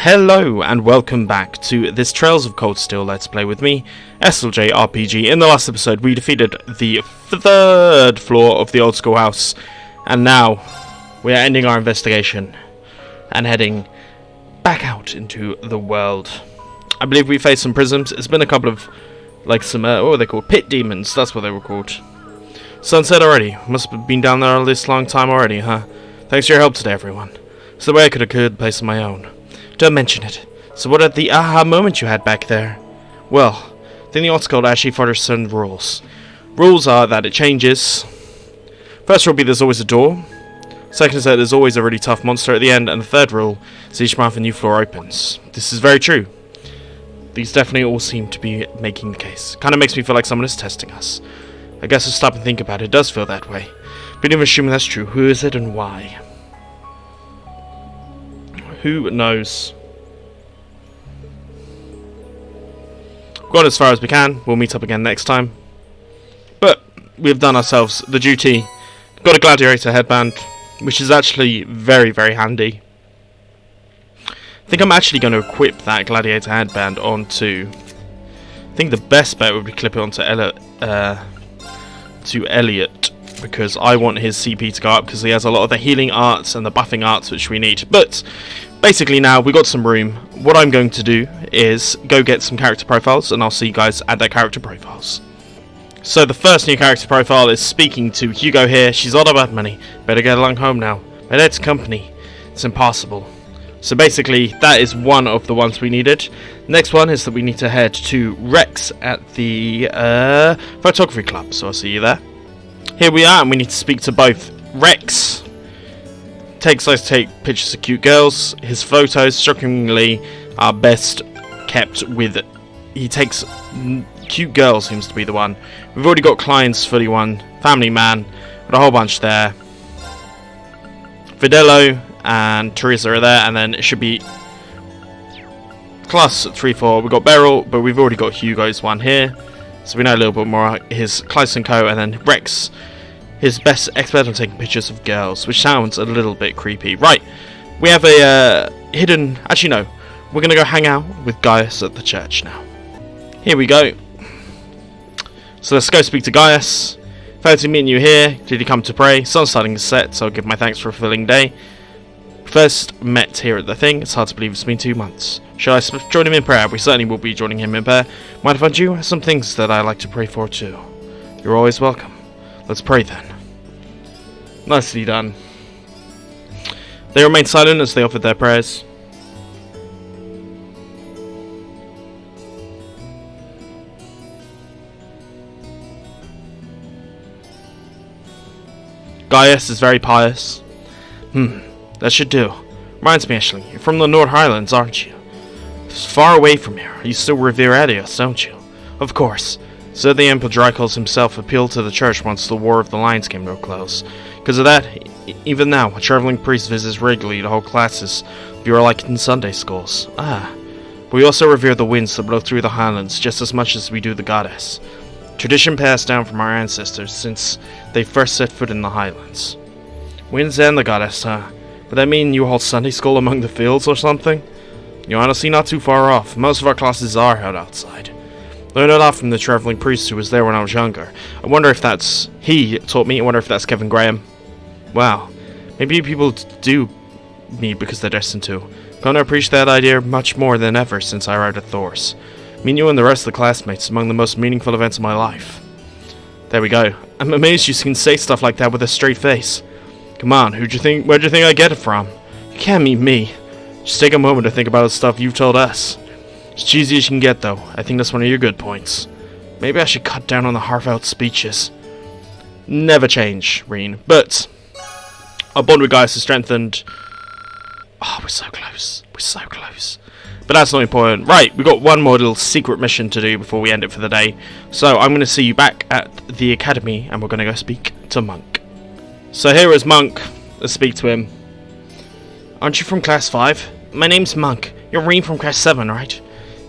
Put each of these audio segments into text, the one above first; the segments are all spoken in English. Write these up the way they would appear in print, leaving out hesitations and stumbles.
Hello and welcome back to this Trails of Cold Steel Let's Play with me, SLJ RPG. In the last episode we defeated the third floor of the old schoolhouse, and now we are ending our investigation and heading back out into the world. I believe we faced some prisms. It's been a couple of, like, some, what were they called? Pit demons, that's what they were called. Sunset already. Must have been down there all this long time already, huh? Thanks for your help today, everyone. It's the way I could have cleared the place on my own. Don't mention it. So what are the aha moments you had back there? Well, I think the article actually follows certain rules. Rules are that it changes. First rule be there's always a door. Second is that there's always a really tough monster at the end. And the third rule is each month a new floor opens. This is very true. These definitely all seem to be making the case. Kind of makes me feel like someone is testing us. I guess I'll stop and think about it. It does feel that way. But even assuming that's true, who is it and why? Who knows? Gone as far as we can. We'll meet up again next time. But we've done ourselves the duty. Got a gladiator headband, which is actually very, very handy. I think I'm actually going to equip that gladiator headband onto. I think the best bet would be clip it onto Elliot, because I want his CP to go up because he has a lot of the healing arts and the buffing arts which we need. But basically now we got some room. What I'm going to do is go get some character profiles, and I'll see you guys add their character profiles. So the first new character profile is speaking to Hugo here. She's all about money. Better get along home now. My dad's company. It's impossible. So basically that is one of the ones we needed. Next one is that we need to head to Rex at the photography club. So I'll see you there. Here we are, and we need to speak to both. Rex likes to take pictures of cute girls. His photos, shockingly, are best kept with. He takes cute girls, seems to be the one. We've already got Klein's fully one, Family Man, got a whole bunch there. Fidello and Teresa are there, and then it should be class 3-4. We've got Beryl, but we've already got Hugo's one here, so we know a little bit more. His Klaus & Co, and then Rex, his best expert on taking pictures of girls, which sounds a little bit creepy. Right, we have a hidden. Actually, no, we're gonna go hang out with Gaius at the church now. Here we go. So let's go speak to Gaius. Fancy meeting you here. Did you come to pray? Sun's starting to set, so I'll give my thanks for a fulfilling day. First met here at the thing. It's hard to believe it's been 2 months. Shall I join him in prayer? We certainly will be joining him in prayer. Mind if I do? I have some things that I like to pray for too. You're always welcome. Let's pray then. Nicely done. They remained silent as they offered their prayers. Gaius is very pious. That should do. Reminds me, Ashley, you're from the North Highlands, aren't you? It's far away from here. You still revere Adios, don't you? Of course. So the Emperor Dracos himself appealed to the church once the War of the Lions came to a close. Because of that, even now, a traveling priest visits regularly to hold classes if you are like in Sunday schools. But we also revere the winds that blow through the Highlands just as much as we do the goddess. Tradition passed down from our ancestors since they first set foot in the Highlands. Winds and the goddess, huh? Would that mean you hold Sunday school among the fields or something? You're honestly not too far off. Most of our classes are held outside. Learned a lot from the traveling priest who was there when I was younger. I wonder if that's... He taught me. I wonder if that's Kevin Graham. Wow. Maybe people do meet because they're destined to. Come to appreciate that idea much more than ever since I arrived at Thor's. Meeting you and the rest of the classmates among the most meaningful events of my life. There we go. I'm amazed you can say stuff like that with a straight face. Come on, where'd you think I get it from? You can't mean me. Just take a moment to think about the stuff you've told us. As cheesy as you can get, though. I think that's one of your good points. Maybe I should cut down on the half-out speeches. Never change, Reen. But our bond with Gaius is strengthened. Oh, we're so close. We're so close. But that's not important. Right, we've got one more little secret mission to do before we end it for the day. So I'm going to see you back at the academy, and we're going to go speak to Monk. So here is Monk. Let's speak to him. Aren't you from class 5? My name's Monk. You're Reem from class 7, right?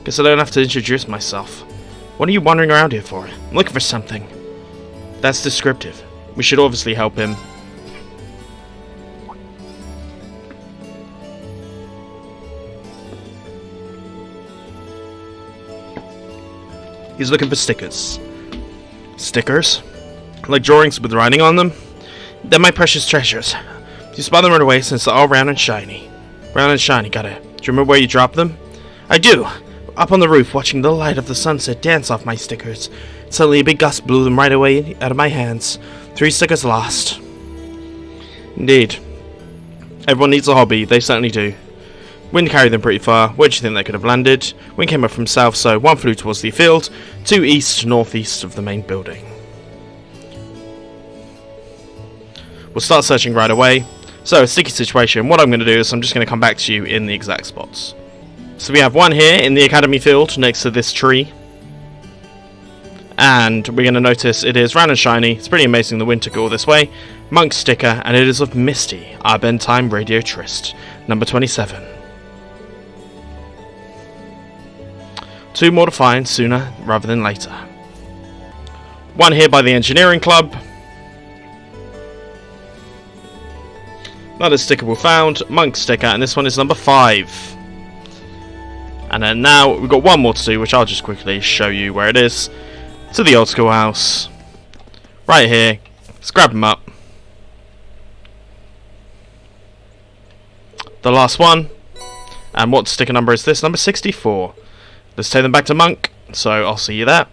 Guess I don't have to introduce myself. What are you wandering around here for? I'm looking for something. That's descriptive. We should obviously help him. He's looking for stickers. Stickers? Like drawings with writing on them? They're my precious treasures. You spot them right away since they're all round and shiny. Round and shiny, got it. Do you remember where you dropped them? I do! Up on the roof, watching the light of the sunset dance off my stickers. Suddenly a big gust blew them right away out of my hands. 3 stickers lost. Indeed. Everyone needs a hobby, they certainly do. Wind carried them pretty far. Where do you think they could have landed? Wind came up from south, so 1 flew towards the field, 2 east-northeast of the main building. We'll start searching right away. So, a sticky situation. What I'm going to do is I'm just going to come back to you in the exact spots. So we have 1 here in the academy field next to this tree. And we're going to notice it is round and shiny. It's pretty amazing the wind took it all this way. Monk sticker, and it is of Misty, our bedtime radio tryst, number 27. 2 more to find sooner rather than later. 1 here by the engineering club. Another sticker we found, Monk sticker, and this one is number 5. And then now we've got 1 more to do, which I'll just quickly show you where it is. To the old schoolhouse. Right here. Let's grab them up. The last one. And what sticker number is this? Number 64. Let's take them back to Monk, so I'll see you there.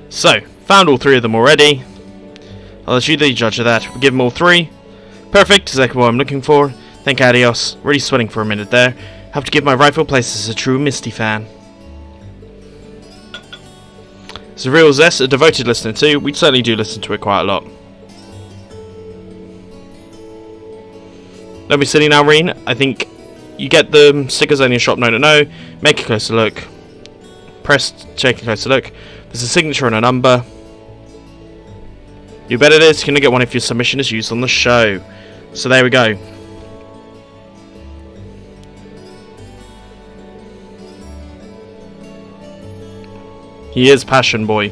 So, found all 3 of them already. I'll let you be the judge of that. We'll give them all 3. Perfect, exactly what I'm looking for. Thank adios. Really sweating for a minute there. Have to give my rightful place as a true Misty fan. It's a real zest, a devoted listener too. We certainly do listen to it quite a lot. Don't be silly now, Reen. I think you get the stickers only in shop no. Make a closer look. Press take a closer look. There's a signature and a number. You bet it is. You're going to get one if your submission is used on the show. So there we go. He is Passion Boy.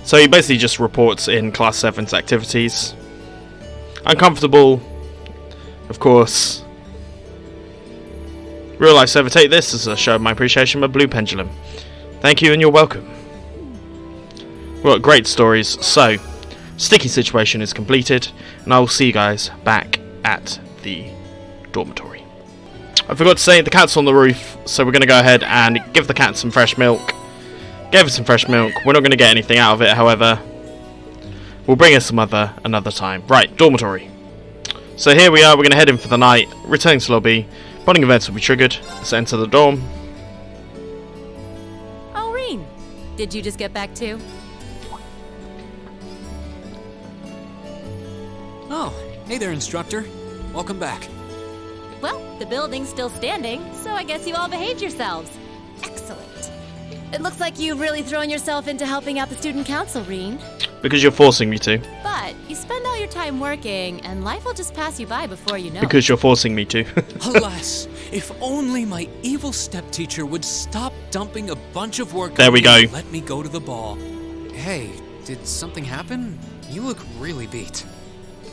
So he basically just reports in Class 7's activities. Uncomfortable, of course. Real life server, take this as a show of my appreciation, my blue pendulum. Thank you and you're welcome. Well, great stories. So, sticky situation is completed, and I will see you guys back at the dormitory. I forgot to say, the cat's on the roof, so we're going to go ahead and give the cat some fresh milk. Gave her some fresh milk. We're not going to get anything out of it, however. We'll bring her some another time. Right, dormitory. So here we are, we're going to head in for the night, returning to lobby. Bonding events will be triggered. Let's enter the dorm. Oh, Reen, did you just get back too? Oh, hey there, instructor. Welcome back. Well, the building's still standing, so I guess you all behaved yourselves. Excellent. It looks like you've really thrown yourself into helping out the student council, Reen. Because you're forcing me to. But you spend all your time working, and life will just pass you by before you know Because you're forcing me to. Alas, if only my evil step-teacher would stop dumping a bunch of work There on we me go. and let me go to the ball. Hey, did something happen? You look really beat.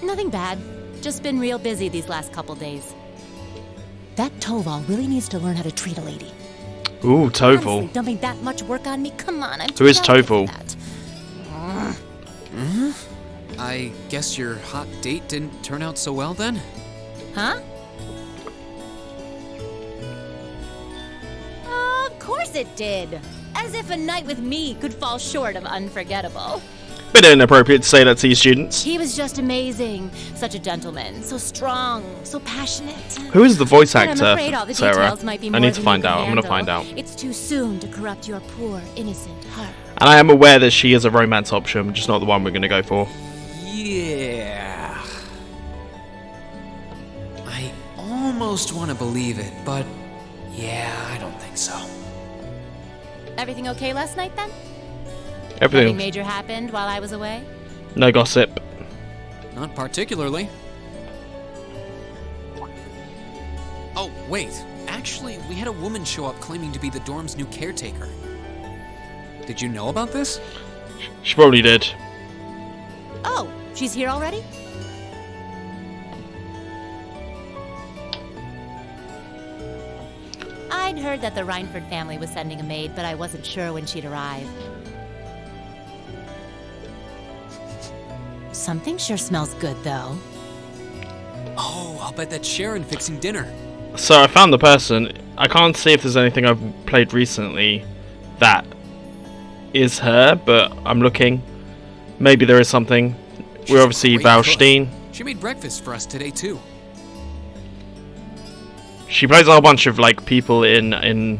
Nothing bad. Just been real busy these last couple days. That Toval really needs to learn how to treat a lady. Ooh, Honestly, Toval. dumping that much work on me? Come on, I'm Who is fed up with Toval? that. I guess your hot date didn't turn out so well then? Huh? Of course it did. As if a night with me could fall short of unforgettable. Bit inappropriate to say that to your students. He was just amazing. Such a gentleman. So strong. So passionate. Who is the voice But actor, I'm afraid all the Sarah? details might be I more need to than find you can out. I'm going to handle. find out. It's too soon to corrupt your poor, innocent heart. And I am aware that she is a romance option, just not the one we're going to go for. Yeah. I almost want to believe it, but yeah, I don't think so. Everything okay last night then? Nothing Everything. major happened while I was away? No gossip. Not particularly. Oh, wait. Actually, we had a woman show up claiming to be the dorm's new caretaker. Did you know about this? She probably did. Oh, she's here already? I'd heard that the Rhineford family was sending a maid, but I wasn't sure when she'd arrive. Something sure smells good, though. Oh, I'll bet that's Sharon fixing dinner. So I found the person. I can't see if there's anything I've played recently that is her, but I'm looking. Maybe there is something. She's We're obviously a great cook. Valstein. She made breakfast for us today too. She plays a whole bunch of like people in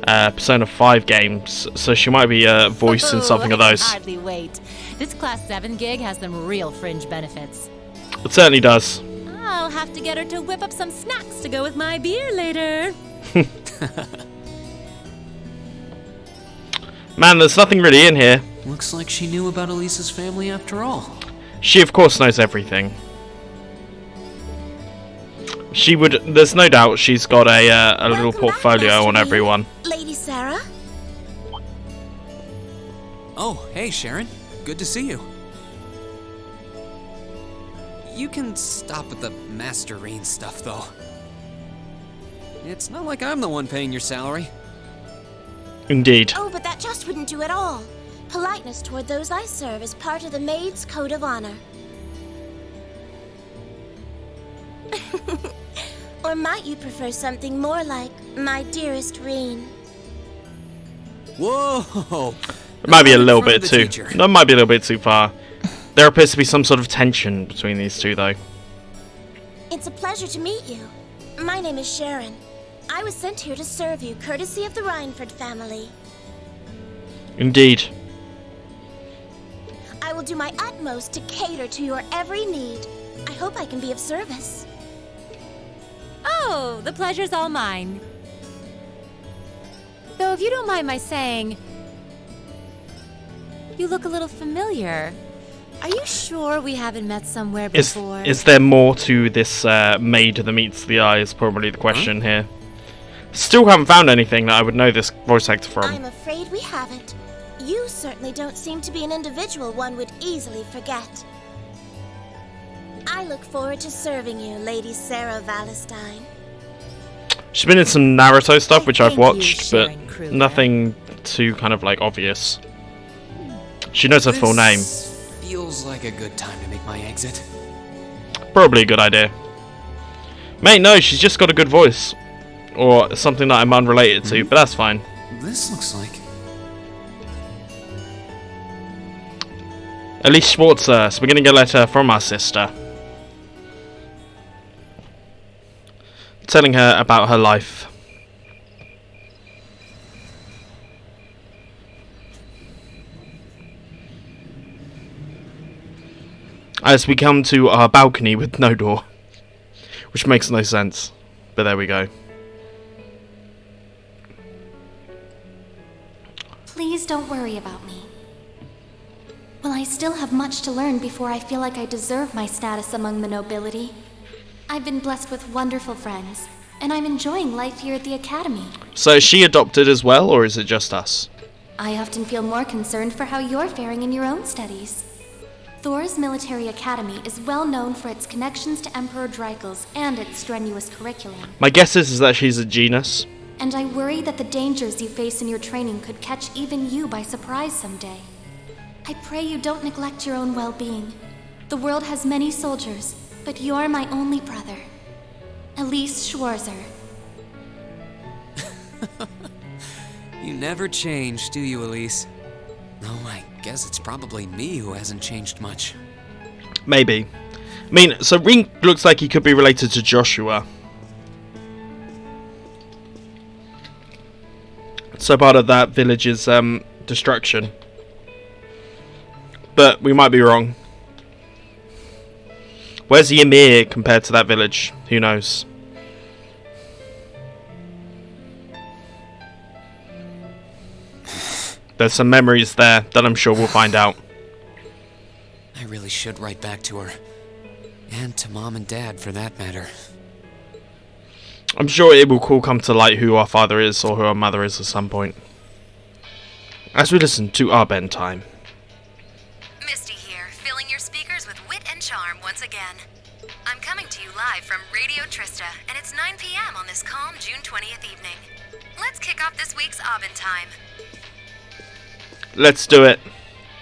Persona 5 games, so she might be a voice in something of I those. can hardly wait. This Class 7 gig has some real fringe benefits. It certainly does. I'll have to get her to whip up some snacks to go with my beer later. Man, there's nothing really in here. Looks like she knew about Elisa's family after all. She of course knows everything. She would. There's no doubt she's got a little Welcome portfolio back, on Master everyone. Lady Sarah? Oh, hey Sharon. Good to see you. You can stop with the Master Rain stuff, though. It's not like I'm the one paying your salary. Indeed. Oh, but that just wouldn't do at all. Politeness toward those I serve is part of the maid's code of honor. Or might you prefer something more like, my dearest Reen? Whoa! It might be a Not in little front of bit the too. teacher. That might be a little bit too far. There appears to be some sort of tension between these two, though. It's a pleasure to meet you. My name is Sharon. I was sent here to serve you, courtesy of the Rhineford family. Indeed. I will do my utmost to cater to your every need. I hope I can be of service. Oh, the pleasure's all mine. Though if you don't mind my saying, you look a little familiar. Are you sure we haven't met somewhere before? Is there more to this maid that meets the eye? Is probably the question here. Still haven't found anything that I would know this voice actor from. I'm afraid we haven't. You certainly don't seem to be an individual one would easily forget. I look forward to serving you, Lady Sarah Valestein. She's been in some Naruto stuff, which I've Thank you, watched, but Sharon Kruger. nothing too kind of like obvious. She knows her full name. This feels like a good time to make my exit. Probably a good idea. Mate, no, she's just got a good voice. Or something that I'm unrelated to, but that's fine. This looks like... Elise Schwartzer, so we're getting a letter from our sister. Telling her about her life. As we come to our balcony with no door. Which makes no sense. But there we go. Please don't worry about me. While I still have much to learn before I feel like I deserve my status among the nobility, I've been blessed with wonderful friends, and I'm enjoying life here at the Academy. So is she adopted as well, or is it just us? I often feel more concerned for how you're faring in your own studies. Thor's Military Academy is well known for its connections to Emperor Dreikel's and its strenuous curriculum. My guess is that she's a genus. And I worry that the dangers you face in your training could catch even you by surprise someday. I pray you don't neglect your own well-being. The world has many soldiers, but you're my only brother. Elise Schwarzer. You never change, do you, Elise? Oh, I guess it's probably me who hasn't changed much. Maybe. I mean, so Ring looks like he could be related to Joshua. So part of that village's destruction. But we might be wrong. Where's Ymir compared to that village? Who knows? There's some memories there that I'm sure we'll find out. I really should write back to her. And to Mom and Dad, for that matter. I'm sure it will all come to light who our father is or who our mother is at some point. As we listen to our bedtime. Misty here, filling your speakers with wit and charm once again. I'm coming to you live from Radio Trista, and it's 9 p.m. on this calm June 20th evening. Let's kick off this week's Aubin time. Let's do it.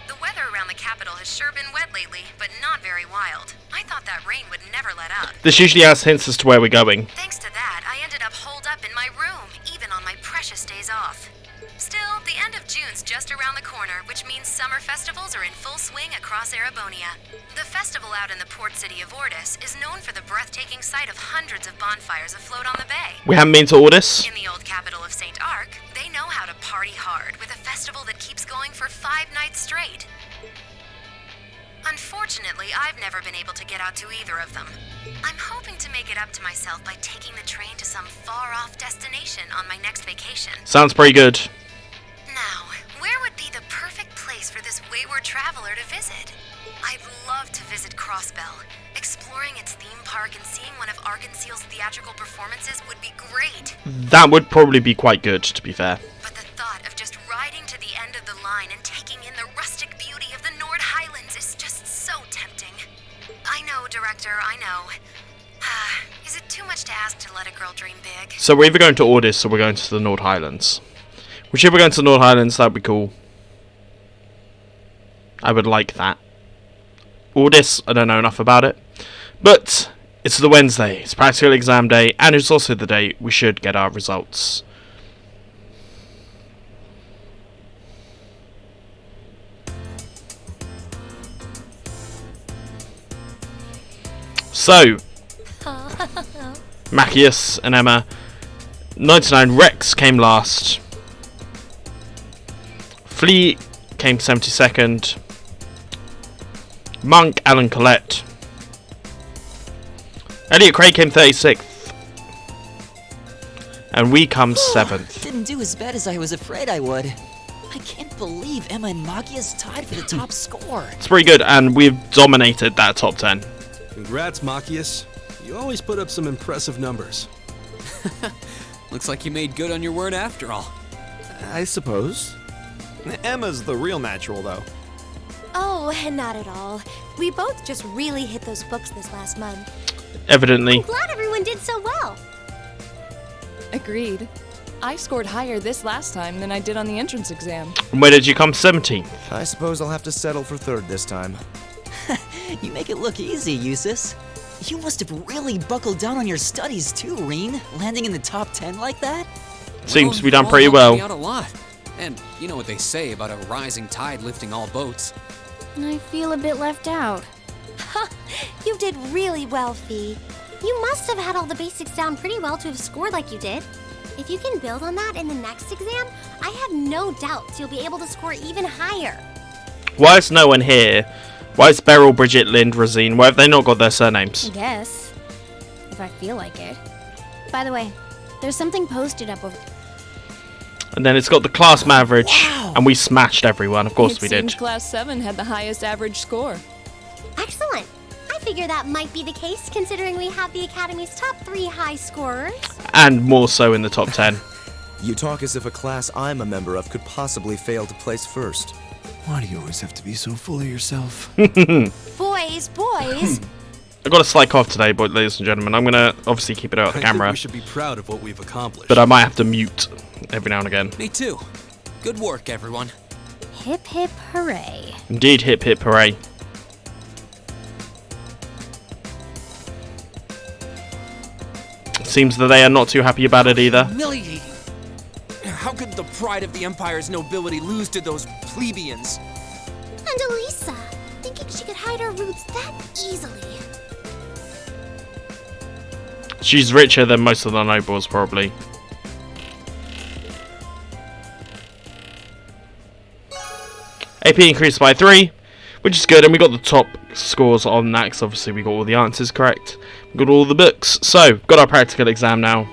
The weather around the capital has sure been wet lately, but not very wild. I thought that rain would never let up. This usually has hints as to where we're going. Thanks to that, I ended up holed up in my room, even on my precious days off. Still, the end of June's just around the corner, which means summer festivals are in full swing across Erebonia. The festival out in the port city of Ordis is known for the breathtaking sight of hundreds of bonfires afloat on the bay. We haven't been to Ordis. In the old capital of St. Arc, they know how to party hard with a festival that keeps going for 5 nights straight. Unfortunately, I've never been able to get out to either of them. I'm hoping to make it up to myself by taking the train to some far-off destination on my next vacation. Sounds pretty good. Now, where would be the perfect place for this wayward traveler to visit? I'd love to visit Crossbell. Exploring its theme park and seeing one of Arkansas's theatrical performances would be great. That would probably be quite good, to be fair. But the thought of just riding to the end of the line and taking in the rustic beauty of the Nord Highlands is just so tempting. I know, Director, I know. Is it too much to ask to let a girl dream big? So we're either going to Ordis or we're going to the Nord Highlands. Whichever we're going to the Nord Highlands, that'd be cool. I would like that. Ordis, I don't know enough about it. But it's the Wednesday, it's practical exam day, and it's also the day we should get our results. So, Machias and Emma. 99 Rex came last. Flea came 72nd. Monk, Alan Collette. Elliot Craig came 36th. And we come 7th. Didn't do as bad as I was afraid I would. I can't believe Emma and Machias tied for the top score. It's pretty good, and we've dominated that top 10. Congrats, Machias. You always put up some impressive numbers. Looks like you made good on your word after all. I suppose. Emma's the real natural, though. Oh, not at all. We both just really hit those books this last month. Evidently. I'm glad everyone did so well. Agreed. I scored higher this last time than I did on the entrance exam. And where did you come 17th? I suppose I'll have to settle for 3rd this time. You make it look easy, Eustace. You must have really buckled down on your studies too, Reen, landing in the top 10 like that. Seems to be done you all pretty helped well. me out a lot. And you know what they say about a rising tide lifting all boats. I feel a bit left out. You did really well, Fee. You must have had all the basics down pretty well to have scored like you did. If you can build on that in the next exam, I have no doubts you'll be able to score even higher. Why is no one here? Why is Beryl, Bridget, Lind, Rosine? Why have they not got their surnames? I guess. If I feel like it. By the way, there's something posted up over... And then it's got the class average, Wow. and we smashed everyone. Of course we It did. seems Class 7 had the highest average score. Excellent. I figure that might be the case considering we have the Academy's top 3 high scorers. And more so in the top 10. You talk as if a class I'm a member of could possibly fail to place first. Why do you always have to be so full of yourself? Boys, boys. I got a slight cough today, but ladies and gentlemen, I'm gonna obviously keep it out of the I think camera, we should be proud of what we've accomplished. but I might have to mute every now and again. Me too. Good work, everyone. Hip hip hooray. Indeed, hip hip hooray. Seems that they are not too happy about it either. Humiliating. How could the pride of the Empire's nobility lose to those plebeians? And Elisa, thinking she could hide her roots that easily. She's richer than most of the nobles, probably. AP increased by 3, which is good, and we got the top scores on that, because obviously we got all the answers correct. We got all the books. So, got our practical exam now.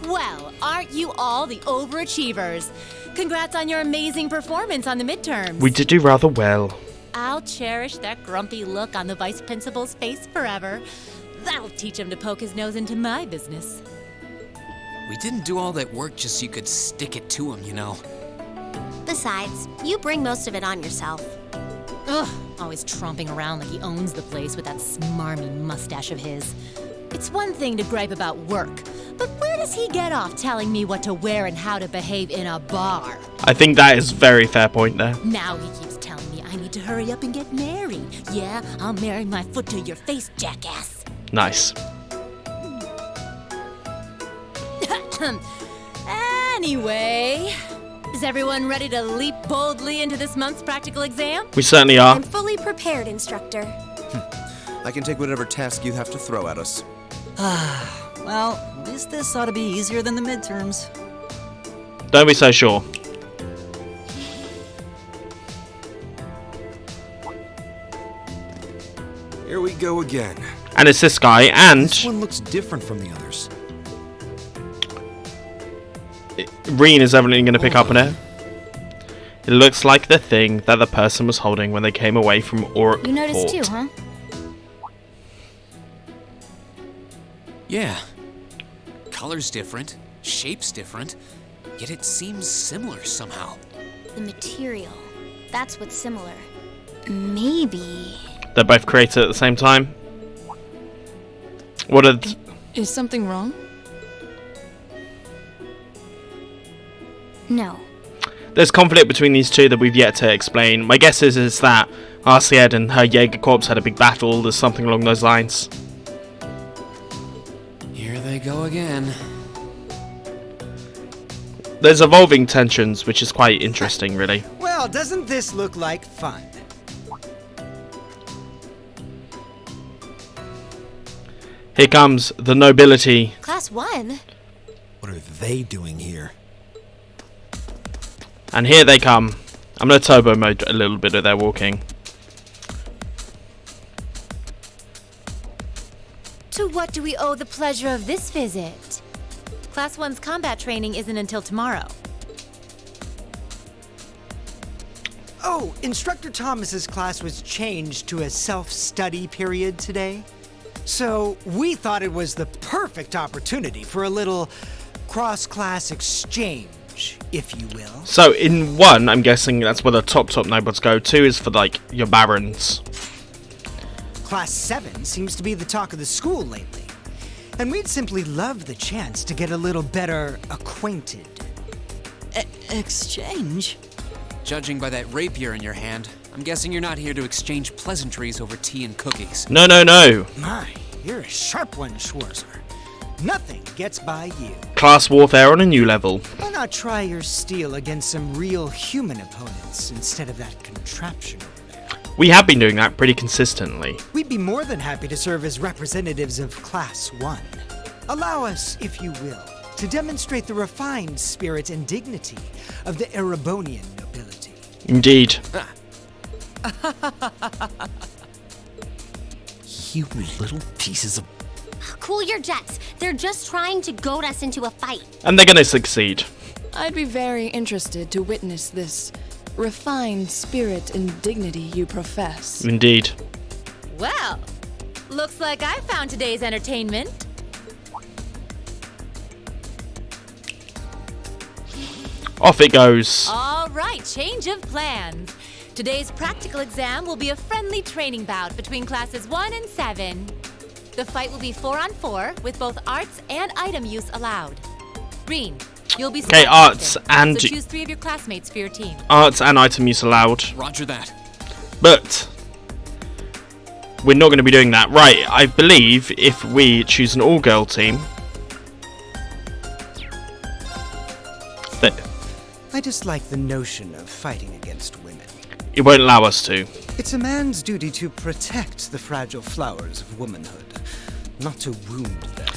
Well, aren't you all the overachievers? Congrats on your amazing performance on the midterms. We did do rather well. I'll cherish that grumpy look on the vice principal's face forever. That'll teach him to poke his nose into my business. We didn't do all that work just so you could stick it to him, you know. Besides, you bring most of it on yourself. Ugh, always tromping around like he owns the place with that smarmy mustache of his. It's one thing to gripe about work, but where does he get off telling me what to wear and how to behave in a bar? I think that is a very fair point there. Now he keeps telling me I need to hurry up and get married. Yeah, I'll marry my foot to your face, jackass. Nice. Anyway, is everyone ready to leap boldly into this month's practical exam? We certainly are. I'm fully prepared, instructor. I can take whatever task you have to throw at us. Well, at least this ought to be easier than the midterms. Don't be so sure. Here we go again. And it's this guy, and This one looks different from the others. Reen is evidently going to pick up on it. It looks like the thing that the person was holding when they came away from Orc You noticed Fort. too, huh? Yeah. Color's different, shape's different, yet it seems similar somehow. The material. That's what's similar. Maybe. They're both created at the same time. What are... Is something wrong? No. There's conflict between these two that we've yet to explain. My guess is that Arsied and her Jaeger Corps had a big battle. There's something along those lines. Here they go again. There's evolving tensions, which is quite interesting, really. Well, doesn't this look like fun? Here comes the nobility. Class 1? What are they doing here? And here they come. I'm going to turbo mode a little bit of their walking. To what do we owe the pleasure of this visit? Class 1's combat training isn't until tomorrow. Oh, Instructor Thomas's class was changed to a self-study period today. So we thought it was the perfect opportunity for a little cross-class exchange, if you will. So in 1, I'm guessing that's where the top nobles go. 2 is for like your barons. Class 7 seems to be the talk of the school lately. And we'd simply love the chance to get a little better acquainted. Exchange? Judging by that rapier in your hand, I'm guessing you're not here to exchange pleasantries over tea and cookies. No, no, no. My, you're a sharp one, Schwarzer. Nothing gets by you. Class warfare on a new level. Why not try your steel against some real human opponents instead of that contraption over there? We have been doing that pretty consistently. We'd be more than happy to serve as representatives of Class 1. Allow us, if you will, to demonstrate the refined spirit and dignity of the Erebonian nobility. Indeed. You little pieces of... Cool your jets. They're just trying to goad us into a fight. And they're going to succeed. I'd be very interested to witness this refined spirit and dignity you profess. Indeed. Well, looks like I found today's entertainment. Off it goes. All right, change of plans. Today's practical exam will be a friendly training bout between classes 1 and 7. The fight will be 4-on-4 with both arts and item use allowed. Green, you'll be Okay, arts and... so choose 3 of your classmates for your team. Arts and item use allowed. Roger that. But we're not going to be doing that. Right, I believe if we choose an all-girl team... I dislike the notion of fighting against women. It won't allow us to. It's a man's duty to protect the fragile flowers of womanhood, not to wound them.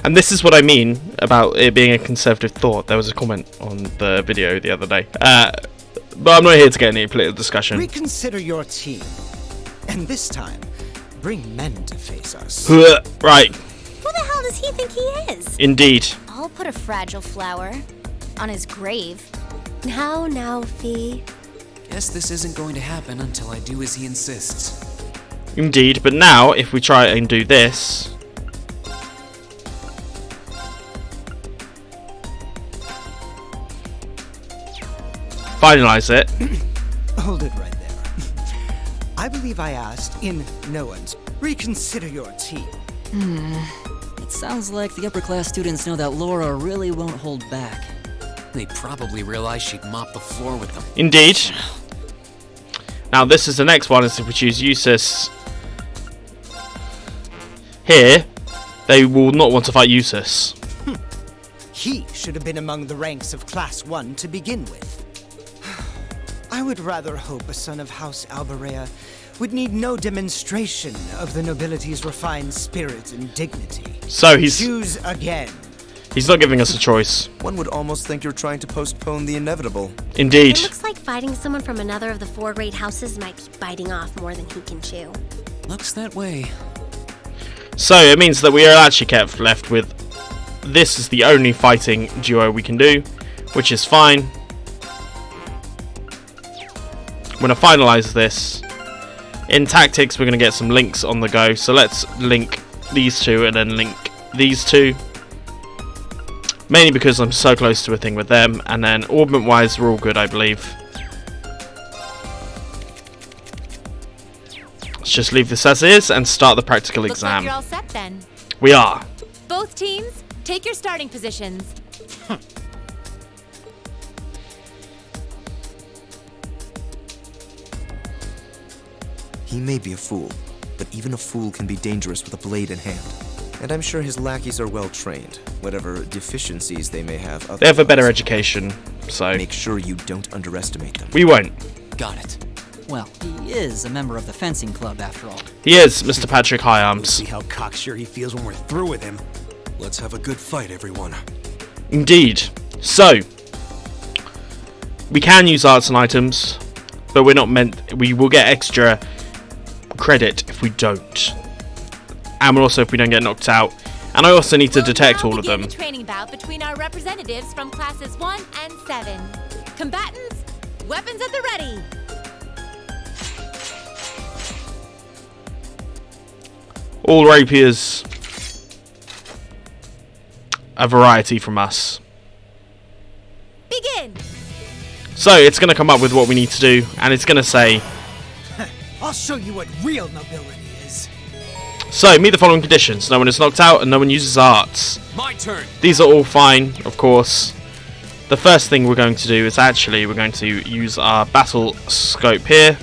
And this is what I mean about it being a conservative thought. There was a comment on the video the other day. But I'm not here to get any political discussion. Reconsider your team. And this time, bring men to face us. Right. Who the hell does he think he is? Indeed. I'll put a fragile flower on his grave. Now, Fee. Guess this isn't going to happen until I do as he insists. Indeed, but now, if we try and do this... finalize it. Hold it right there. I believe I asked in no one's. Reconsider your team. It sounds like the upper class students know that Laura really won't hold back. They probably realized she'd mop the floor with them. Indeed. Now this is the next one, is if we choose Eustace here, they will not want to fight Eustace. He should have been among the ranks of Class 1 to begin with. I would rather hope a son of House Alberea would need no demonstration of the nobility's refined spirit and dignity. So he's... Choose again. He's not giving us a choice. One would almost think you're trying to postpone the inevitable. Indeed. It looks like fighting someone from another of the 4 great houses might be biting off more than he can chew. Looks that way. So it means that we are actually kept left with... This is the only fighting duo we can do, which is fine. I'm going to finalize this. In tactics, we're going to get some links on the go. So let's link these two and then link these two. Mainly because I'm so close to a thing with them. And then orbment-wise, we're all good, I believe. Let's just leave this as is and start the practical Looks exam. like you're all set then. We are. Both teams, take your starting positions. He may be a fool, but even a fool can be dangerous with a blade in hand. And I'm sure his lackeys are well trained, whatever deficiencies they may have. They have a better education, so... Make sure you don't underestimate them. We won't. Got it. Well, he is a member of the fencing club after all. He is, Mr. Patrick Higharms. See how cocksure he feels when we're through with him. Let's have a good fight, everyone. Indeed. So, we can use arts and items, but we're not meant... We will get extra credit if we don't. And also if we don't get knocked out. And I also need to detect all of them. The training bout between our representatives from classes 1 and 7. Combatants, weapons at the ready. All rapiers. A variety from us. Begin. So it's going to come up with what we need to do, and it's going to say... I'll show you what real nobility is. So, meet the following conditions. No one is knocked out and no one uses arts. My turn. These are all fine, of course. The first thing we're going to do is actually we're going to use our battle scope here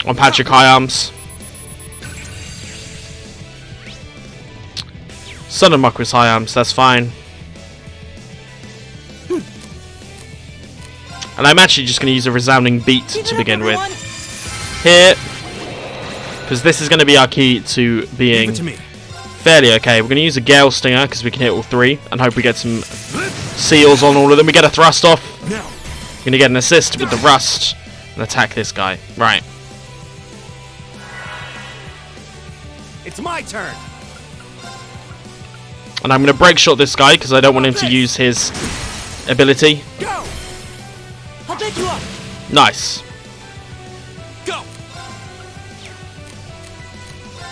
on Patrick Higharms. Son of Marquis Higharms, that's fine. And I'm actually just going to use a resounding beat to begin with. Here, because this is going to be our key to being fairly okay. We're going to use a Gale Stinger because we can hit all 3 and hope we get some seals on all of them. We get a thrust off. We're going to get an assist with the rust and attack this guy. Right. It's my turn. And I'm going to break shot this guy because I don't want him to use his ability. Go. I'll pick you up. Nice. Go.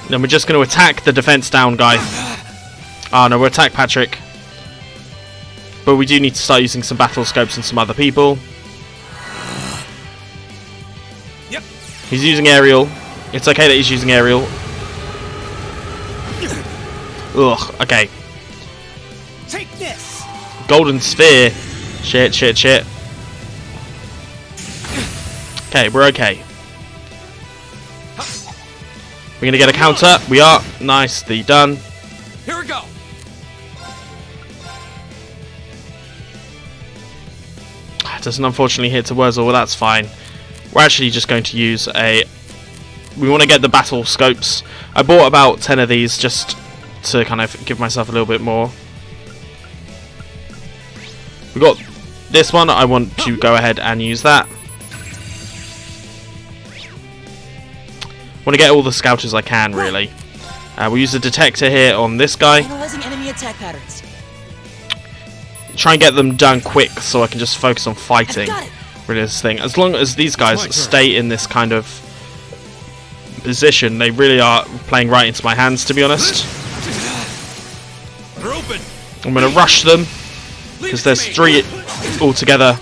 Then we're just going to attack the defense down guy. Oh no, we'll attack Patrick. But we do need to start using some battle scopes and some other people. Yep. He's using aerial. It's okay that he's using aerial. Ugh, okay. Take this. Golden sphere. Shit, shit, shit. Okay, we're okay. We're gonna get a counter. We are. Nicely done. Here we go. Doesn't unfortunately hit to Wurzel. Well, that's fine. We're actually just going to use a... We want to get the battle scopes. I bought about 10 of these just to kind of give myself a little bit more. We got this one. I want to go ahead and use that. Want to get all the scouters I can, really. We'll use a detector here on this guy. Analyzing enemy attack patterns. Try and get them done quick so I can just focus on fighting. Really, this thing. As long as these guys stay in this kind of position, they really are playing right into my hands, to be honest. They're open. I'm going to rush them because there's 3 altogether.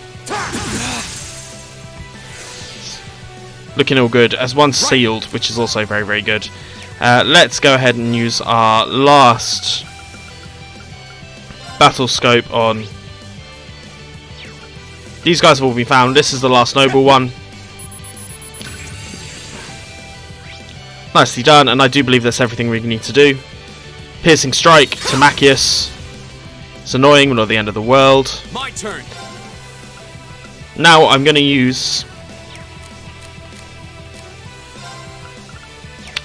looking all good, as one sealed, which is also very, very good. Let's go ahead and use our last battle scope on these guys. Have all been found. This is the last noble one. Nicely done, and I do believe that's everything we need to do. Piercing strike to Machias. It's annoying, but not the end of the world. My turn. Now I'm going to use...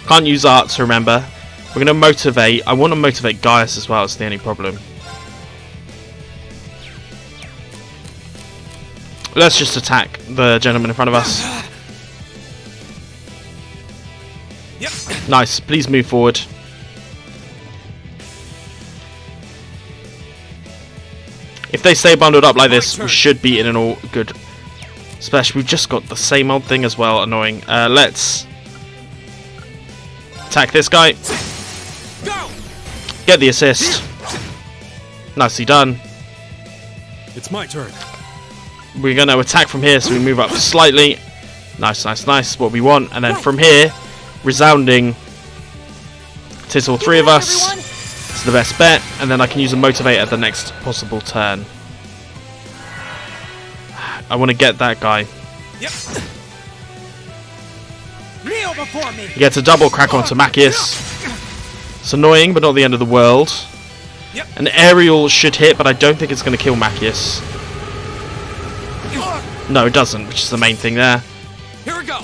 Can't use arts, remember. We're going to motivate. I want to motivate Gaius as well, it's the only problem. Let's just attack the gentleman in front of us. Yep. Nice, please move forward. If they stay bundled up like this, we should be in an all good special. We've just got the same old thing as well, annoying. Let's attack this guy. Go. Get the assist. Nicely done. It's my turn. We're going to attack from here, so we move up slightly. Nice, nice, nice. What we want. And then from here, resounding. Tis all three of us. It's the best bet. And then I can use a motivate at the next possible turn. I want to get that guy. Yep. Kneel before me. He gets a double crack onto Machias. It's annoying, but not the end of the world. Yep. An aerial should hit, but I don't think it's going to kill Machias. No, it doesn't, which is the main thing there. Here we go.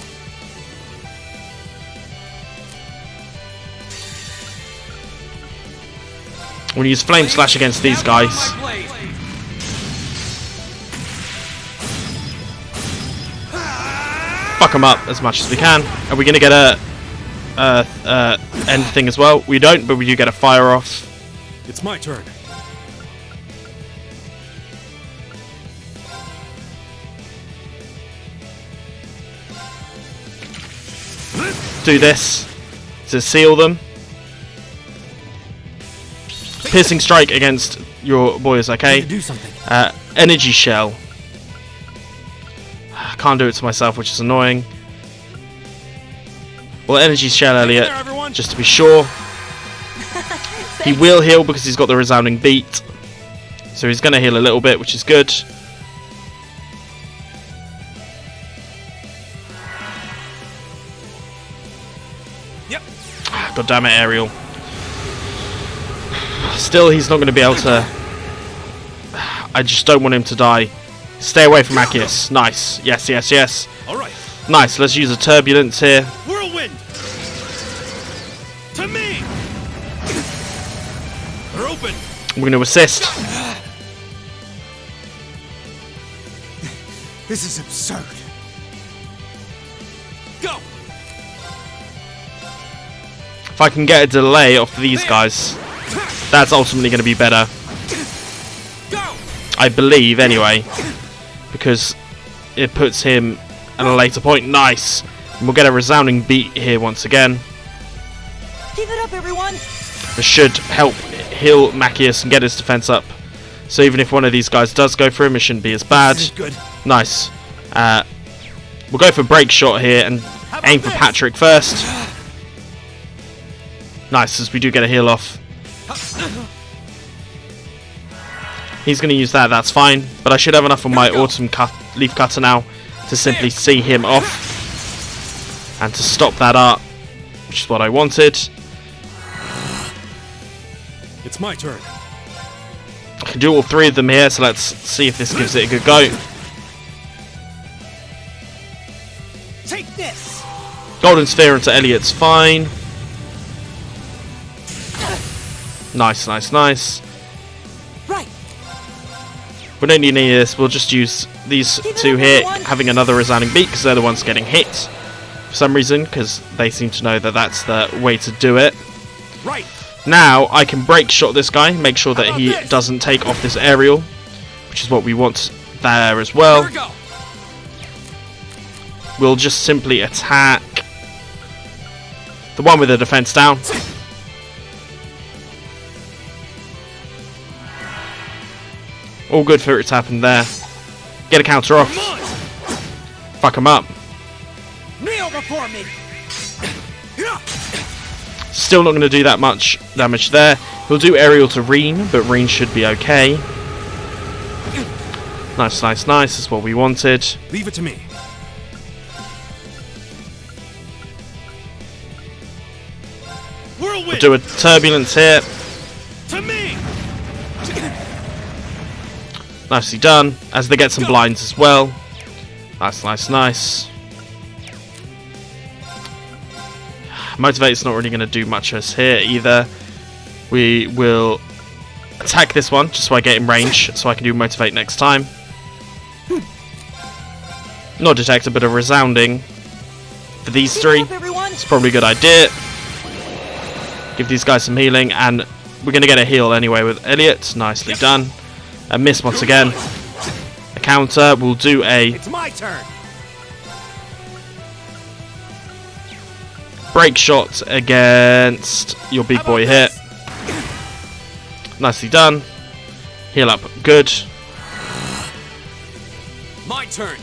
I'm going to use Flame Slash against these guys. Fuck them up as much as we can. Are we going to get a end thing as well? We don't, but we do get a fire off. It's my turn. Do this to seal them. Piercing strike against your boys, okay? Do something. Energy shell. Can't do it to myself, which is annoying. Well, energy shell, Elliot, just to be sure. He will heal because he's got the resounding beat. So he's going to heal a little bit, which is good. Yep. God damn it, Ariel. Still, he's not going to be able to... I just don't want him to die. Stay away from Machias. Nice. Yes, yes, yes. All right. Nice. Let's use a turbulence here. Whirlwind! To me! They're open! We're going to assist. This is absurd. Go. If I can get a delay off these guys, that's ultimately going to be better. Go. I believe, anyway. Because it puts him at a later point. Nice. And we'll get a resounding beat here once again. Keep it up, everyone! This should help heal Machias and get his defense up. So even if one of these guys does go for him, it shouldn't be as bad. Good. Nice. We'll go for break shot here and aim for Patrick first. Nice, as we do get a heal off. He's going to use that, that's fine. But I should have enough on my autumn leaf cutter now to simply see him off. And to stop that art, which is what I wanted. It's my turn. I can do all three of them here, so let's see if this gives it a good go. Take this. Golden Sphere into Elliot's fine. Nice, nice, nice. Right. We don't need any of this, we'll just use these two here, having another resounding beat, because they're the ones getting hit for some reason, because they seem to know that that's the way to do it. Right. Now I can break shot this guy, make sure that he doesn't take off this aerial, which is what we want there as well. Here we go. We'll just simply attack the one with the defense down. All good for it to happen there. Get a counter off. Fuck him up. Kneel before me. Still not going to do that much damage there. He'll do aerial to Reen, but Reen should be okay. Nice, nice, nice. That's what we wanted. Leave it to me. We'll do a turbulence here. To me. Nicely done. As they get some blinds as well. Nice, nice, nice. Motivate's not really going to do much us here either. We will attack this one just so I get in range, so I can do Motivate next time. Not detected, but a resounding for these three. It's probably a good idea. Give these guys some healing, and we're going to get a heal anyway with Elliot. Nicely done. A miss once again. A counter. We'll do a... It's my turn. break shot against your big boy here. Nicely done. Heal up. Good. My turn.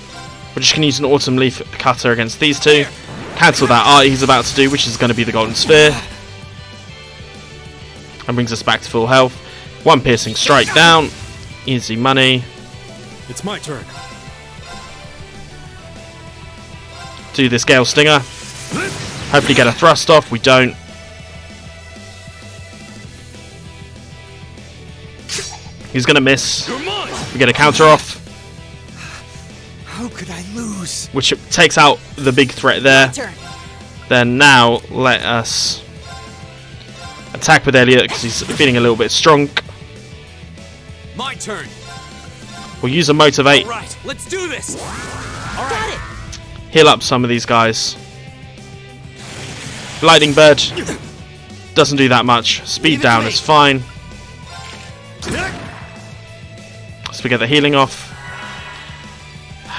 We're just going to use an Autumn Leaf Cutter against these two. Cancel that art he's about to do, which is going to be the Golden Sphere. And brings us back to full health. One piercing strike down. Easy money. It's my turn. Do this Gale Stinger. Hopefully get a thrust off. We don't. He's going to miss. We get a counter off. How could I lose? Which takes out the big threat there. Then now let us attack with Elliot because he's feeling a little bit strong. My turn. We'll use a Motivate. All right, let's do this. All right. Heal up some of these guys. Lightning Bird doesn't do that much. Speed down is fine. So we get the healing off.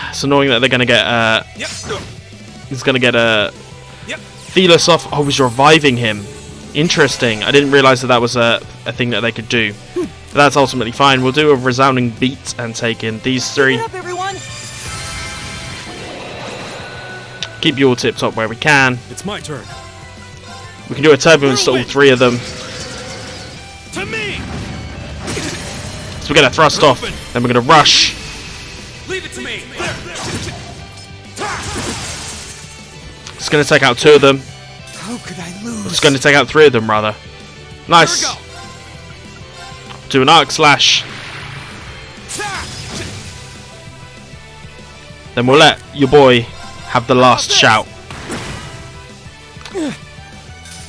It's annoying that they're going to get he's going to get a Thelos off. Oh, he's reviving him. Interesting. I didn't realise that that was a thing that they could do. But that's ultimately fine. We'll do a resounding beat and take in these three. Up, everyone. Keep you all tip top where we can. It's my turn. We can do a turbulence to all three of them. To me. So we're going to thrust off. Then we're going to rush. Leave it to me. It's going to take out two of them. How could I lose? It's going to take out three of them, rather. Nice. Do an Arc Slash. Then we'll let your boy have the last shout.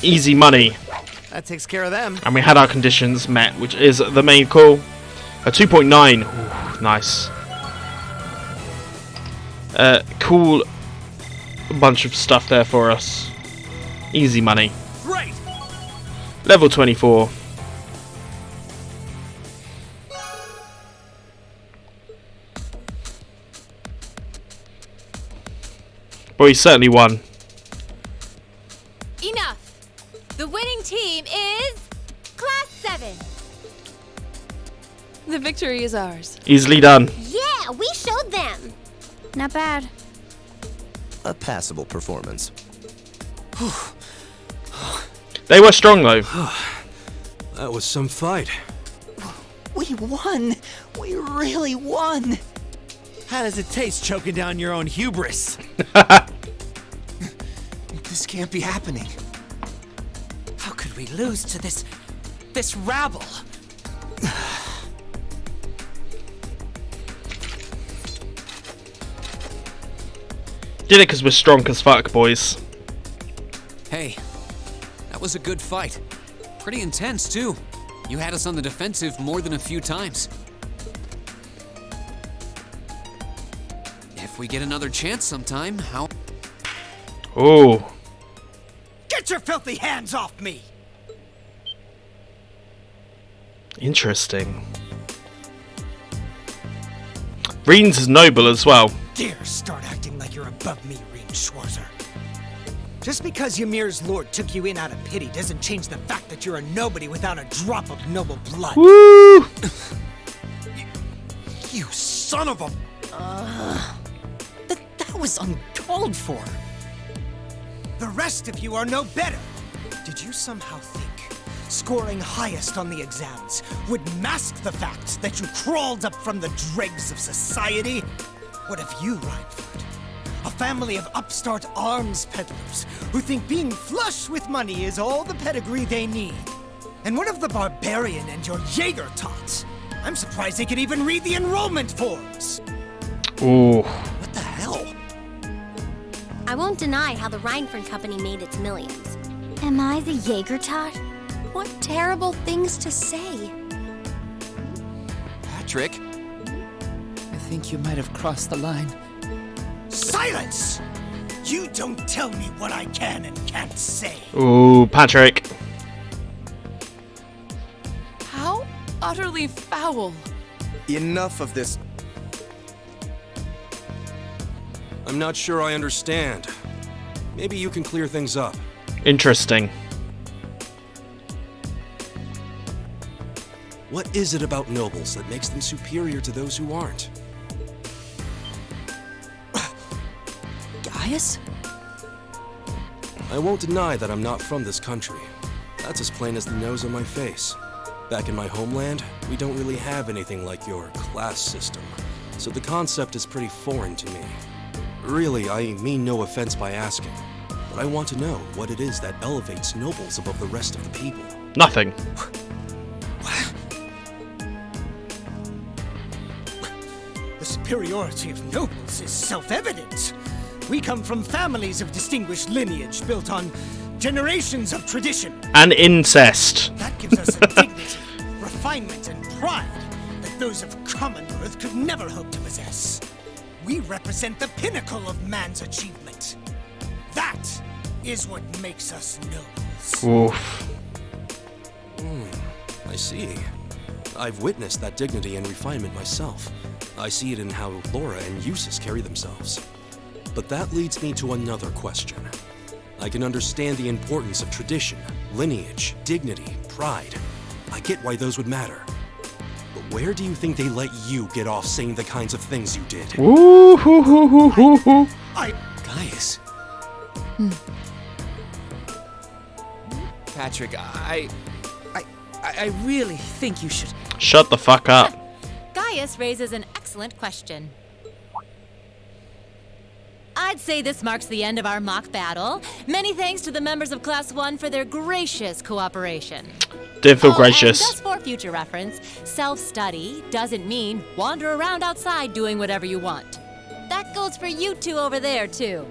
Easy money. That takes care of them. And we had our conditions met, which is the main call. A 2.9. Ooh, nice. Cool bunch of stuff there for us. Easy money. Great. Level 24. But we certainly won. Enough. The winning team is Class 7. The victory is ours. Easily done. Yeah, we showed them. Not bad. A passable performance. They were strong though. That was some fight. We won. We really won. How does it taste choking down your own hubris? This can't be happening. How could we lose to this rabble? Did it because we're strong as fuck, boys. Hey, that was a good fight. Pretty intense, too. You had us on the defensive more than a few times. If we get another chance sometime, how... Ooh. Get your filthy hands off me! Interesting. Reen's is noble as well. Dare start acting like you're above me, Reen Schwarzer. Just because Ymir's lord took you in out of pity doesn't change the fact that you're a nobody without a drop of noble blood. Woo! You son of a... That was uncalled for. The rest of you are no better. Did you somehow think scoring highest on the exams would mask the fact that you crawled up from the dregs of society? What if you, Reinford? A family of upstart arms peddlers who think being flush with money is all the pedigree they need. And what of the barbarian and your Jaeger tots? I'm surprised they could even read the enrollment forms. Ooh. What the hell? I won't deny how the Reinford Company made its millions. Am I the Jaeger tot? What terrible things to say. Patrick? I think you might have crossed the line. Silence! You don't tell me what I can and can't say. Ooh, Patrick. How utterly foul. Enough of this. I'm not sure I understand. Maybe you can clear things up. Interesting. What is it about nobles that makes them superior to those who aren't? Gaius? I won't deny that I'm not from this country. That's as plain as the nose on my face. Back in my homeland, we don't really have anything like your class system, so the concept is pretty foreign to me. Really, I mean no offense by asking, but I want to know what it is that elevates nobles above the rest of the people. Nothing. The superiority of nobles is self-evident. We come from families of distinguished lineage built on generations of tradition. And incest. That gives us a dignity, refinement, and pride that those of Commonwealth could never hope to possess. We represent the pinnacle of man's achievement. That is what makes us nobles. Oof. I see. I've witnessed that dignity and refinement myself. I see it in how Laura and Eustace carry themselves. But that leads me to another question. I can understand the importance of tradition, lineage, dignity, pride. I get why those would matter. But where do you think they let you get off saying the kinds of things you did? Ooh, hoo, hoo, hoo, hoo, hoo. Gaius. Patrick, I really think you should... Shut the fuck up. Gaius raises an excellent question. I'd say this marks the end of our mock battle. Many thanks to the members of Class 1 for their gracious cooperation. Didn't feel And gracious. just for future reference, self-study doesn't mean wander around outside doing whatever you want. That goes for you two over there, too.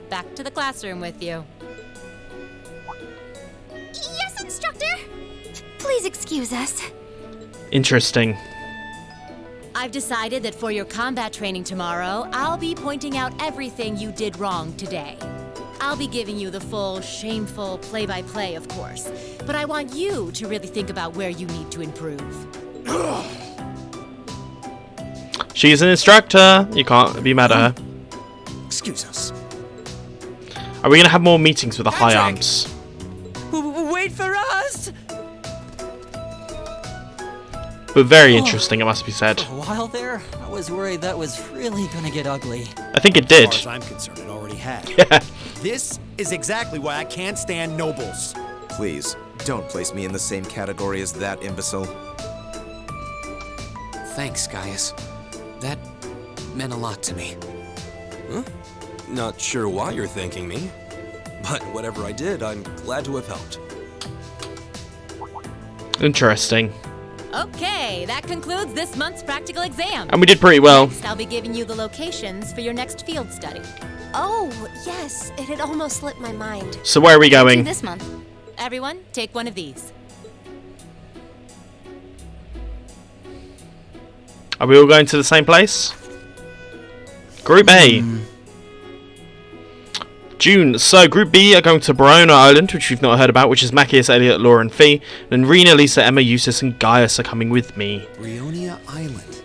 Back to the classroom with you. Yes, instructor! Please excuse us. Interesting. I've decided that for your combat training tomorrow, I'll be pointing out everything you did wrong today. I'll be giving you the full, shameful play-by-play, of course. But I want you to really think about where you need to improve. She's an instructor. You can't be mad at her. Excuse us. Are we going to have more meetings with the high arms? Wait for us! But very interesting, it must be said. For a while there, I was worried that was really gonna get ugly. I think it did. As far as I'm concerned, it already had. Yeah. This is exactly why I can't stand nobles. Please, don't place me in the same category as that imbecile. Thanks, Gaius. That meant a lot to me. Huh? Not sure why you're thanking me, but whatever I did, I'm glad to have helped. Interesting. Okay, that concludes this month's practical exam. And we did pretty well. Next, I'll be giving you the locations for your next field study. Oh, yes. It had almost slipped my mind. So where are we going? This month. Everyone, take one of these. Are we all going to the same place? Group A. June. So Group B are going to Barona Island, which we've not heard about, which is Macias, Elliot, Laura, and Fee. And Rena, Lisa, Emma, Eustace, and Gaius are coming with me. Erebonia Island.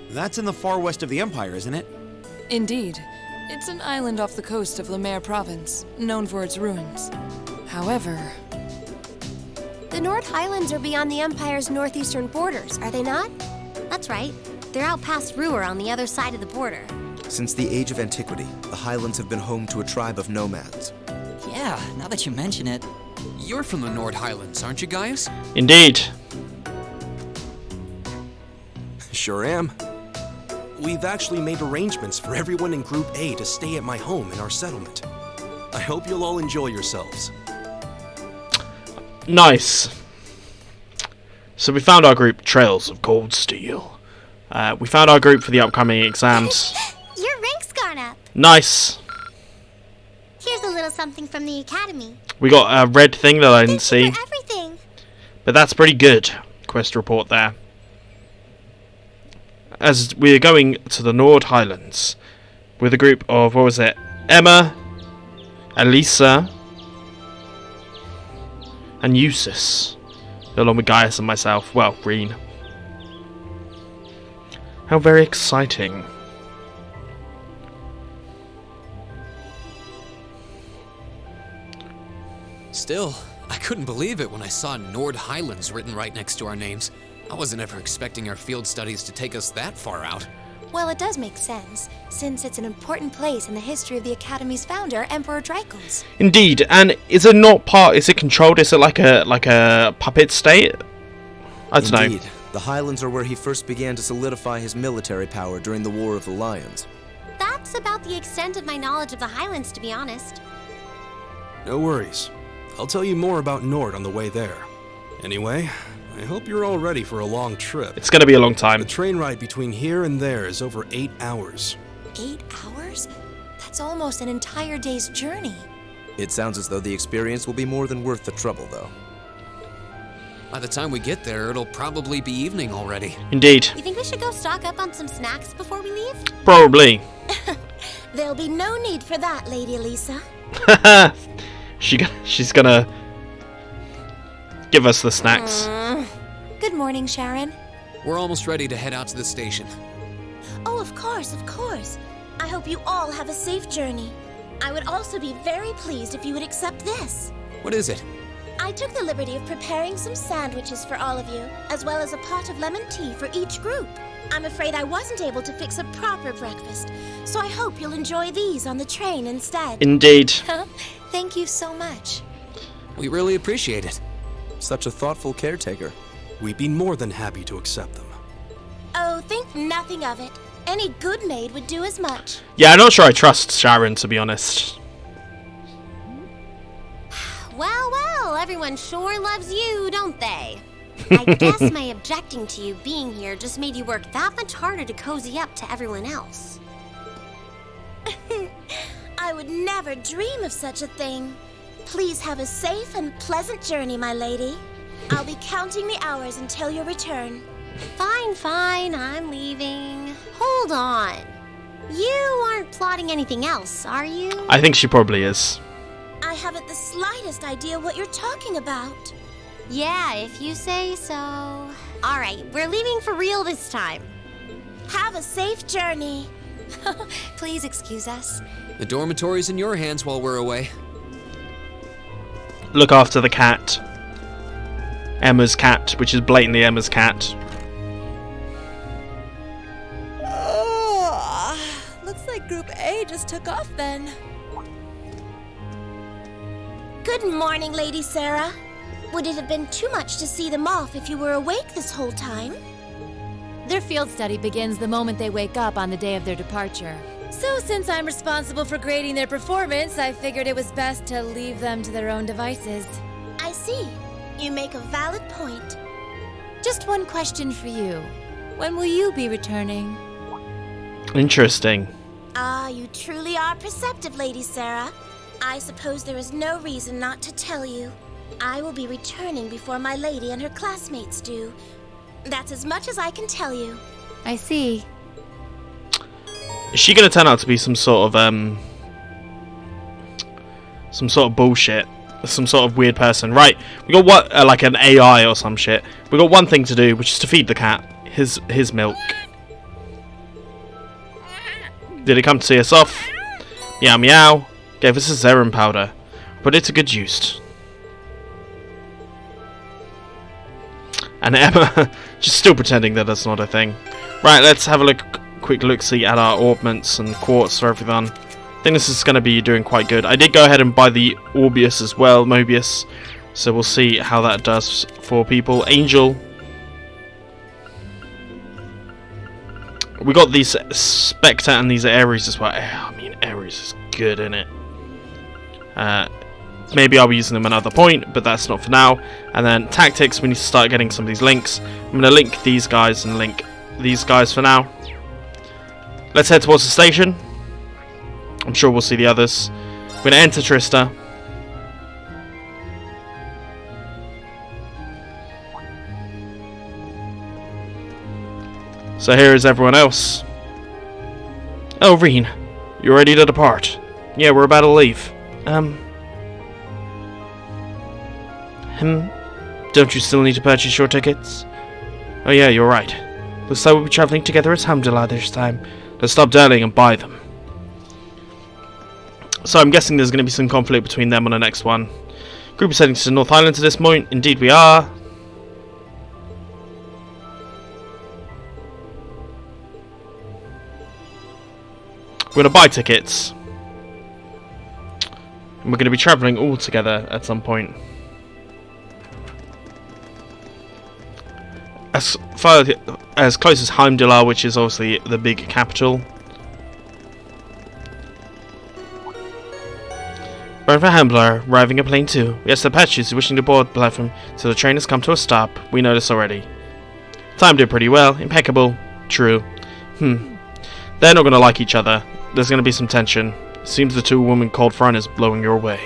That's in the far west of the Empire, isn't it? Indeed. It's an island off the coast of Lemaire Province, known for its ruins. However... The North Highlands are beyond the Empire's northeastern borders, are they not? That's right. They're out past Ruhr on the other side of the border. Since the age of antiquity, the Highlands have been home to a tribe of nomads. yeah, now that you mention it. You're from the Nord Highlands, aren't you, Gaius? Indeed. Sure am. We've actually made arrangements for everyone in Group A to stay at my home in our settlement. I hope you'll all enjoy yourselves. Nice. So we found our group, Trails of Cold Steel. We found our group for the upcoming exams. Your rank's gone up. Nice. Here's a little something from the academy. We got a red thing that I didn't see. For everything. But that's pretty good. Quest report there. As we are going to the Nord Highlands with a group of, what was it? Emma, Elisa, and Eustace, along with Gaius and myself. Well, Reen. How very exciting. Still, I couldn't believe it when I saw Nord Highlands written right next to our names. I wasn't ever expecting our field studies to take us that far out. Well, it does make sense, since it's an important place in the history of the Academy's founder, Emperor Dracos. Indeed, and is it not part? Is it controlled? Is it like a puppet state? I don't Indeed. know. The Highlands are where he first began to solidify his military power during the War of the Lions. That's about the extent of my knowledge of the Highlands, to be honest. No worries. I'll tell you more about Nord on the way there. Anyway, I hope you're all ready for a long trip. It's gonna be a long time. The train ride between here and there is over 8 hours. 8 hours? That's almost an entire day's journey. It sounds as though the experience will be more than worth the trouble, though. By the time we get there, it'll probably be evening already. Indeed. You think we should go stock up on some snacks before we leave? Probably. There'll be no need for that, Lady Elisa. She's gonna give us the snacks. Good morning, Sharon. We're almost ready to head out to the station. Oh, of course, of course. I hope you all have a safe journey. I would also be very pleased if you would accept this. What is it? I took the liberty of preparing some sandwiches for all of you, as well as a pot of lemon tea for each group. I'm afraid I wasn't able to fix a proper breakfast, so I hope you'll enjoy these on the train instead. Indeed. Thank you so much. We really appreciate it. Such a thoughtful caretaker. We'd be more than happy to accept them. Oh, think nothing of it. Any good maid would do as much. Yeah, I'm not sure I trust Sharon, to be honest. Well, everyone sure loves you, don't they? I guess my objecting to you being here just made you work that much harder to cozy up to everyone else. I would never dream of such a thing. Please have a safe and pleasant journey, my lady. I'll be counting the hours until your return. Fine, I'm leaving. Hold on. You aren't plotting anything else, are you? I think she probably is. I haven't the slightest idea what you're talking about. Yeah, if you say so. All right, we're leaving for real this time. Have a safe journey. Please excuse us. The dormitory's in your hands while we're away. Look after the cat. Emma's cat, which is blatantly Emma's cat. Looks like Group A just took off then. Good morning, Lady Sarah. Would it have been too much to see them off if you were awake this whole time? Their field study begins the moment they wake up on the day of their departure. So since I'm responsible for grading their performance, I figured it was best to leave them to their own devices. I see. You make a valid point. Just one question for you. When will you be returning? Interesting. Ah, you truly are perceptive, Lady Sarah. I suppose there is no reason not to tell you. I will be returning before my lady and her classmates do. That's as much as I can tell you. I see. Is she gonna turn out to be some sort of bullshit? Some sort of weird person? Right, we got what, like an AI or some shit. We got one thing to do, which is to feed the cat his milk. Did it come to see us off? Meow meow. Gave us a serum powder. Put it to good use. And Emma just still pretending that that's not a thing. Right, let's have a quick look see at our orbments and quartz for everyone. think this is going to be doing quite good. I did go ahead and buy the Orbius as well, Mobius. So we'll see how that does for people. Angel. We got these Spectre and these Ares as well. I mean, Ares is good, isn't it? Maybe I'll be using them another point, but that's not for now. And then Tactics, we need to start getting some of these links. I'm going to link these guys and link these guys for now. Let's head towards the station. I'm sure we'll see the others. We're going to enter Trista. So here is everyone else. Oh, Reen, you're ready to depart? Yeah, we're about to leave. Don't you still need to purchase your tickets? Oh yeah, you're right. Looks like we'll be travelling together as Alhamdulillah this time. Let's stop darling and buy them. So I'm guessing there's going to be some conflict between them on the next one. Group is heading to the North Island at this point. Indeed we are. We're going to buy tickets. And we're going to be travelling all together at some point. As far as close as Heimdallr, which is obviously the big capital. Arriving for Heimdallr, arriving a plane too. Yes, the Apaches are wishing to board the platform, so the train has come to a stop. We know this already. Timed it pretty well. Impeccable. True. They're not going to like each other. There's going to be some tension. It seems the two women called front is blowing your way.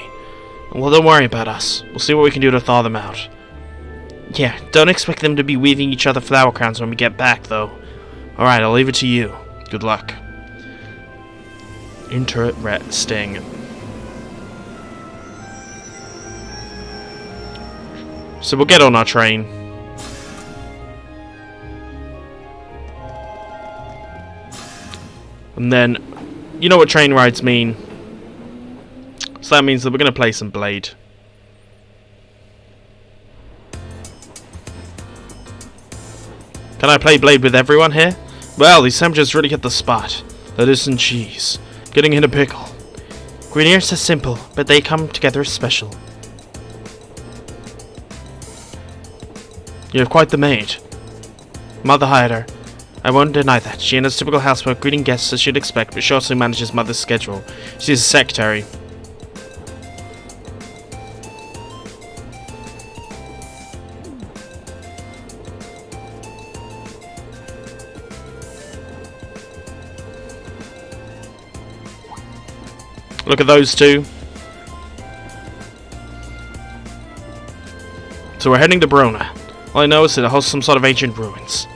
Well, don't worry about us. We'll see what we can do to thaw them out. Yeah, don't expect them to be weaving each other flower crowns when we get back, though. Alright, I'll leave it to you. Good luck. Interesting. So we'll get on our train. And then, you know what train rides mean. So that means that we're going to play some Blade. Can I play Blade with everyone here? Well, these sandwiches really hit the spot. Lettuce and cheese. Getting in a pickle. Greniers are simple, but they come together as special. You have quite the maid. Mother hired her. I won't deny that. She enters typical housework, greeting guests as you'd expect, but she also manages Mother's schedule. She's a secretary. Look at those two. So we're heading to Brona. All I know is that it hosts some sort of ancient ruins.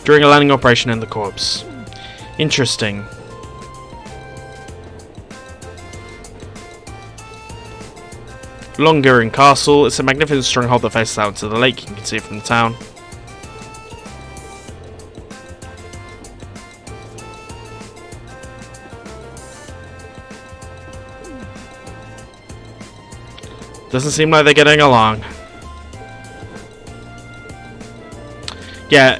During a landing operation in the corpse. Interesting. Longurin Castle. It's a magnificent stronghold that faces out into the lake. You can see it from the town. Doesn't seem like they're getting along. Yeah.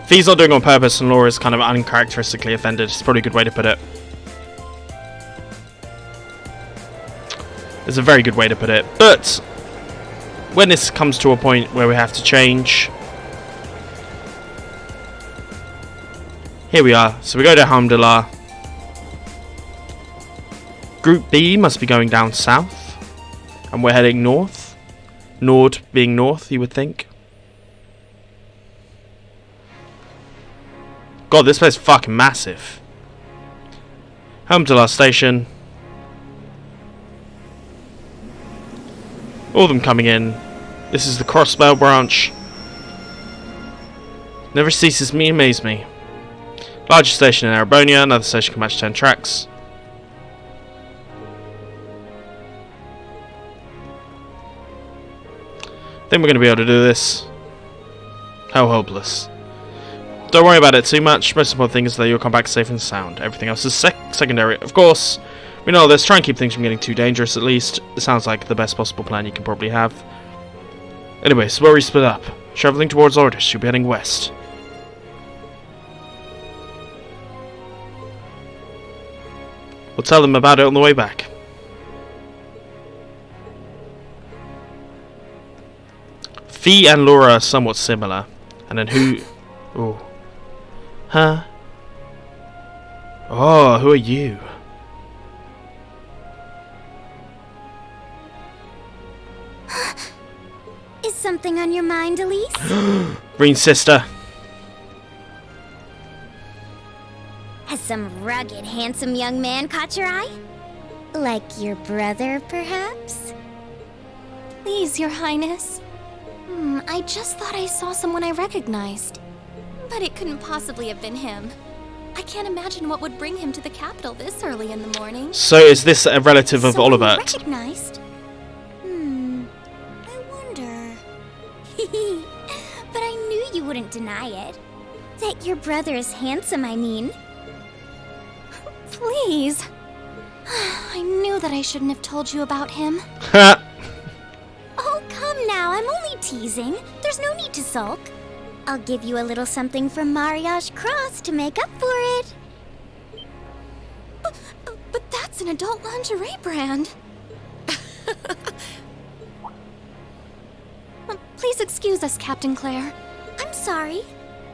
Fee's not doing it on purpose and Laura's kind of uncharacteristically offended. It's probably a good way to put it. It's a very good way to put it. But when this comes to a point where we have to change. Here we are. So we go to Alhamdulillah. Group B must be going down south. And we're heading north. Nord being north, you would think. God, this place is fucking massive. Alhamdulillah station. All of them coming in. This is the Crossbell branch. Never ceases me, amaze me. Largest station in Erebonia. Another station can match 10 tracks. Think we're going to be able to do this. How hopeless. Don't worry about it too much. Most important thing is that you'll come back safe and sound. Everything else is secondary. Of course, we know this. Try and keep things from getting too dangerous at least. It sounds like the best possible plan you can probably have. Anyway, so where we split up. Traveling towards Ordis, you'll be heading west. We'll tell them about it on the way back. Fee and Laura are somewhat similar. And then who... Oh. Huh? Oh, who are you? Is something on your mind, Elise? Green's sister. Has some rugged, handsome young man caught your eye? Like your brother, perhaps? Please, Your Highness. I just thought I saw someone I recognized. But it couldn't possibly have been him. I can't imagine what would bring him to the capital this early in the morning. So is this a relative of Someone Olivert? recognized? I wonder. But I knew you wouldn't deny it. That your brother is handsome, I mean. Please. I knew that I shouldn't have told you about him. Oh, come now, I'm only teasing. There's no need to sulk. I'll give you a little something from Mariage Cross to make up for it. But that's an adult lingerie brand. Please excuse us, Captain Claire. I'm sorry.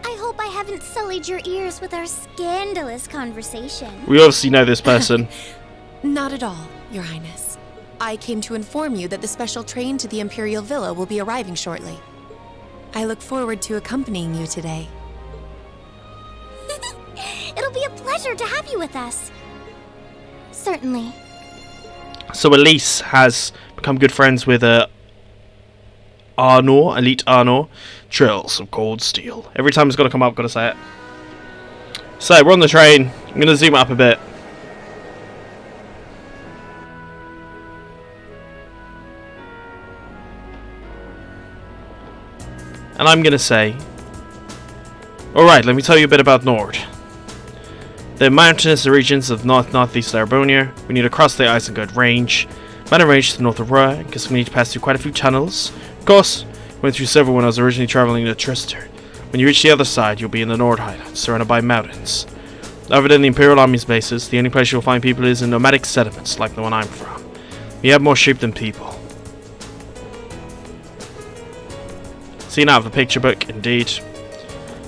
I hope I haven't sullied your ears with our scandalous conversation. We obviously know this person. Not at all, Your Highness. I came to inform you that the special train to the Imperial Villa will be arriving shortly. I look forward to accompanying you today. It'll be a pleasure to have you with us. Certainly. So Elise has become good friends with Arnor, Elite Arnor. Trails of cold steel. Every time it's got to come up, got to say it. So we're on the train. I'm going to zoom up a bit. And I'm going to say... Alright, let me tell you a bit about Nord. The mountainous regions of north-northeast Erebonia. We need to cross the Isengard Range. Mountain range to the north of Rur, because we need to pass through quite a few tunnels. Of course, went through several when I was originally traveling to Trister. When you reach the other side, you'll be in the Nord Highlands, surrounded by mountains. Other than the Imperial Army's bases, the only place you'll find people is in nomadic settlements, like the one I'm from. We have more sheep than people. Seen out of the picture book, indeed.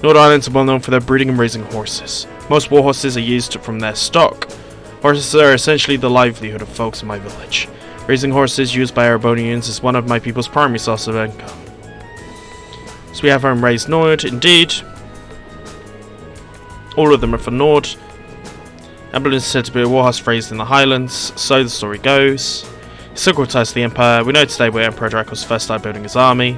Nord Islands are well known for their breeding and raising horses. Most war horses are used from their stock. Horses are essentially the livelihood of folks in my village. Raising horses used by Erebonians is one of my people's primary sources of income. So we have our raised Nord, indeed. All of them are for Nord. Amblin is said to be a warhorse raised in the Highlands, so the story goes. He's still got ties to the Empire. We know today where Emperor Draco's first started building his army.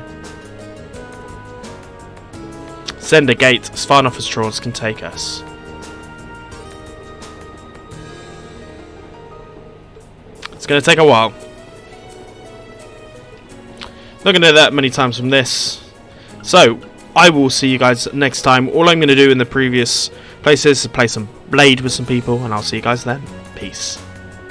Send a gate as far enough as trolls can take us. It's going to take a while. Not going to do that many times from this. So, I will see you guys next time. All I'm going to do in the previous places is play some Blade with some people, and I'll see you guys then. Peace.